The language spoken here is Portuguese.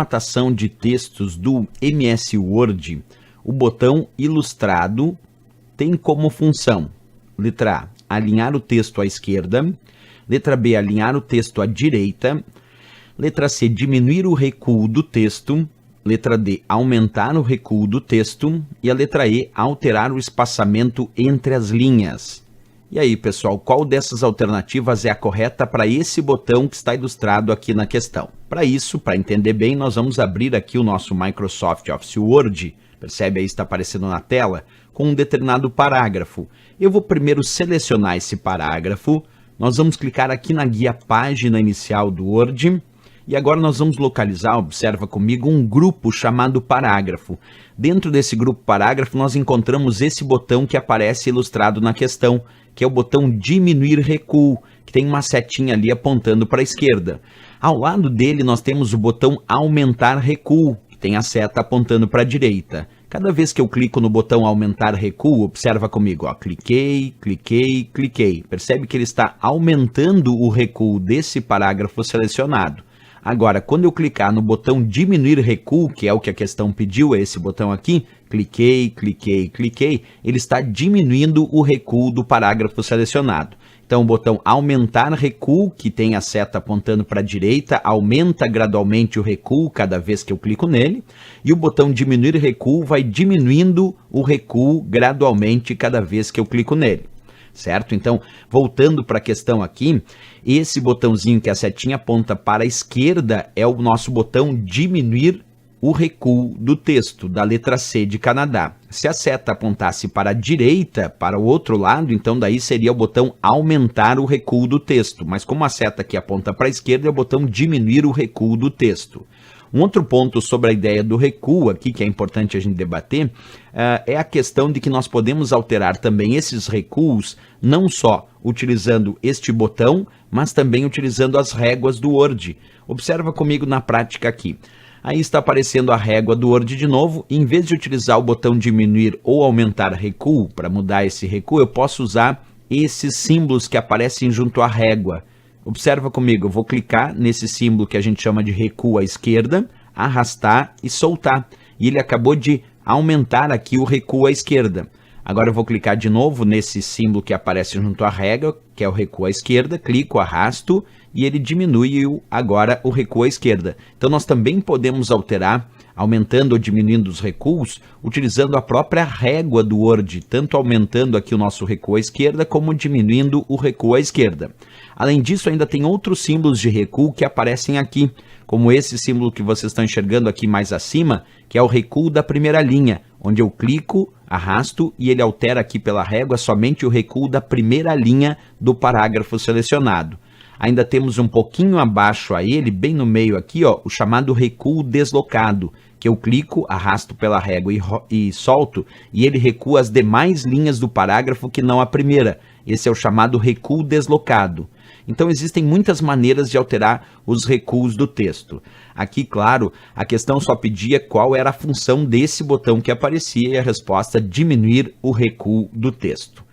formatação de textos do MS Word, o botão ilustrado tem como função: letra A, alinhar o texto à esquerda; letra B, alinhar o texto à direita; letra C, diminuir o recuo do texto; letra D, aumentar o recuo do texto; e a letra E, alterar o espaçamento entre as linhas. E aí, pessoal, qual dessas alternativas é a correta para esse botão que está ilustrado aqui na questão? Para isso, para entender bem, nós vamos abrir aqui o nosso Microsoft Office Word. Percebe aí, está aparecendo na tela, com um determinado parágrafo. Eu vou primeiro selecionar esse parágrafo. Nós vamos clicar aqui na guia página inicial do Word. E agora nós vamos localizar, observa comigo, um grupo chamado parágrafo. Dentro desse grupo parágrafo, nós encontramos esse botão que aparece ilustrado na questão, que é o botão diminuir recuo, que tem uma setinha ali apontando para a esquerda. Ao lado dele, nós temos o botão aumentar recuo, que tem a seta apontando para a direita. Cada vez que eu clico no botão aumentar recuo, observa comigo, ó, cliquei, cliquei, cliquei. Percebe que ele está aumentando o recuo desse parágrafo selecionado. Agora, quando eu clicar no botão diminuir recuo, que é o que a questão pediu, é esse botão aqui, cliquei, cliquei, cliquei, ele está diminuindo o recuo do parágrafo selecionado. Então, o botão aumentar recuo, que tem a seta apontando para a direita, aumenta gradualmente o recuo cada vez que eu clico nele, e o botão diminuir recuo vai diminuindo o recuo gradualmente cada vez que eu clico nele. Certo? Então, voltando para a questão aqui, esse botãozinho que a setinha aponta para a esquerda é o nosso botão diminuir o recuo do texto, da letra C de Canadá. Se a seta apontasse para a direita, para o outro lado, então daí seria o botão aumentar o recuo do texto. Mas como a seta aqui aponta para a esquerda, é o botão diminuir o recuo do texto. Um outro ponto sobre a ideia do recuo aqui, que é importante a gente debater, é a questão de que nós podemos alterar também esses recuos, não só utilizando este botão, mas também utilizando as réguas do Word. Observa comigo na prática aqui. Aí está aparecendo a régua do Word de novo. Em vez de utilizar o botão diminuir ou aumentar recuo, para mudar esse recuo, eu posso usar esses símbolos que aparecem junto à régua. Observa comigo, eu vou clicar nesse símbolo que a gente chama de recuo à esquerda, arrastar e soltar. E ele acabou de aumentar aqui o recuo à esquerda. Agora eu vou clicar de novo nesse símbolo que aparece junto à régua, que é o recuo à esquerda, clico, arrasto e ele diminui agora o recuo à esquerda. Então nós também podemos alterar, aumentando ou diminuindo os recuos, utilizando a própria régua do Word, tanto aumentando aqui o nosso recuo à esquerda, como diminuindo o recuo à esquerda. Além disso, ainda tem outros símbolos de recuo que aparecem aqui, como esse símbolo que vocês estão enxergando aqui mais acima, que é o recuo da primeira linha, onde eu clico, arrasto e ele altera aqui pela régua somente o recuo da primeira linha do parágrafo selecionado. Ainda temos um pouquinho abaixo a ele, bem no meio aqui, ó, o chamado recuo deslocado, que eu clico, arrasto pela régua e solto, e ele recua as demais linhas do parágrafo que não a primeira. Esse é o chamado recuo deslocado. Então existem muitas maneiras de alterar os recuos do texto. Aqui, claro, a questão só pedia qual era a função desse botão que aparecia e a resposta diminuir o recuo do texto.